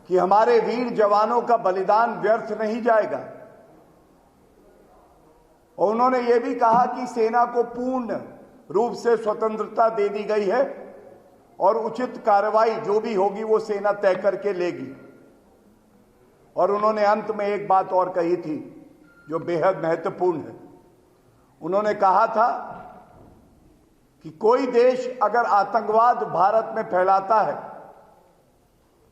कि हमारे वीर जवानों का बलिदान व्यर्थ नहीं जाएगा। और उन्होंने ये भी कहा कि सेना को पूर्ण रूप से स्वतंत्रता दे दी गई है और उचित कार्रवाई जो भी होगी वो सेना तय करके लेगी। और उन्होंने अंत में एक बात और कही थी जो बेहद महत्वपूर्ण है। उन्होंने कहा था कि कोई देश अगर आतंकवाद भारत में फैलाता है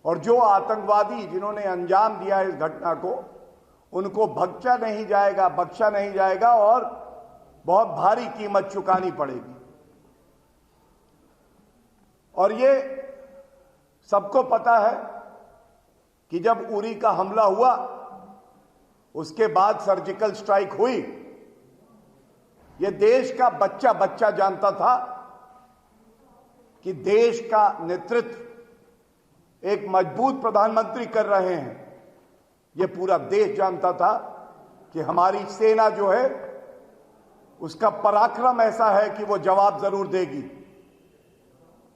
और जो आतंकवादी जिन्होंने अंजाम दिया इस घटना को, उनको बख्शा नहीं जाएगा और बहुत भारी कीमत चुकानी पड़ेगी। और ये सबको पता है कि जब उरी का हमला हुआ उसके बाद सर्जिकल स्ट्राइक हुई, ये देश का बच्चा बच्चा जानता था कि देश का नेतृत्व एक मजबूत प्रधानमंत्री कर रहे हैं। ये पूरा देश जानता था कि हमारी सेना जो है उसका पराक्रम ऐसा है कि वो जवाब जरूर देगी।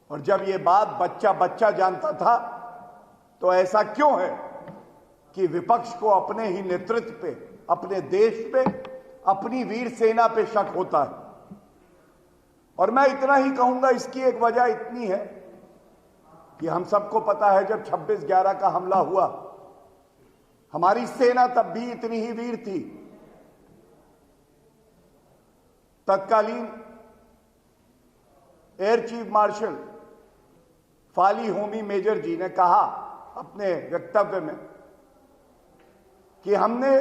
और जब ये बात बच्चा बच्चा जानता था तो ऐसा क्यों है कि विपक्ष को अपने ही नेतृत्व पे, अपने देश पे, अपनी वीर सेना पे शक होता है। और मैं इतना ही कहूंगा, इसकी एक वजह इतनी है कि हम सबको पता है जब 26/11 का हमला हुआ हमारी सेना तब भी इतनी ही वीर थी। तत्कालीन air chief marshal Fali Homi Major ji ने कहा अपने वक्तव्य में कि हमने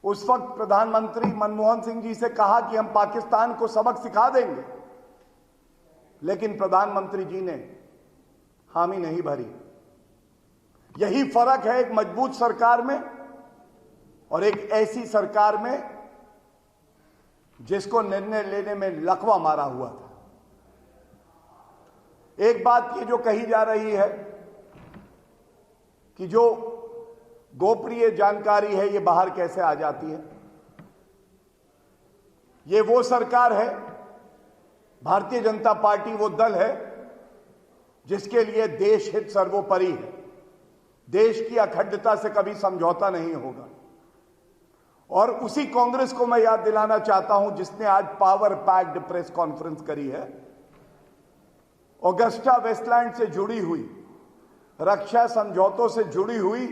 उस वक्त प्रधानमंत्री मनमोहन सिंह जी से कहा कि हम पाकिस्तान को सबक सिखा देंगे, लेकिन प्रधानमंत्री जी ने हामी नहीं भरी। यही फर्क है एक मजबूत सरकार में और एक ऐसी सरकार में जिसको निर्णय लेने में लकवा मारा हुआ था। एक बात ये जो कही जा रही है कि जो गोपनीय जानकारी है ये बाहर कैसे आ जाती है। ये वो सरकार है, भारतीय जनता पार्टी वो दल है जिसके लिए देश हित सर्वोपरि है। देश की अखंडता से कभी समझौता नहीं होगा। और उसी कांग्रेस को मैं याद दिलाना चाहता हूं जिसने आज पावर पैक्ड प्रेस कॉन्फ्रेंस करी है। ऑगस्टा वेस्टलैंड से जुड़ी हुई, रक्षा समझौतों से जुड़ी हुई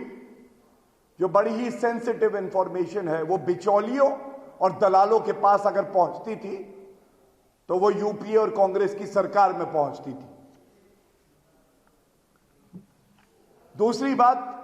जो बड़ी ही सेंसिटिव इंफॉर्मेशन है वो बिचौलियों और दलालों के पास अगर पहुंचती थी तो वो यूपीए और कांग्रेस की सरकार में पहुंचती थी। दूसरी बात,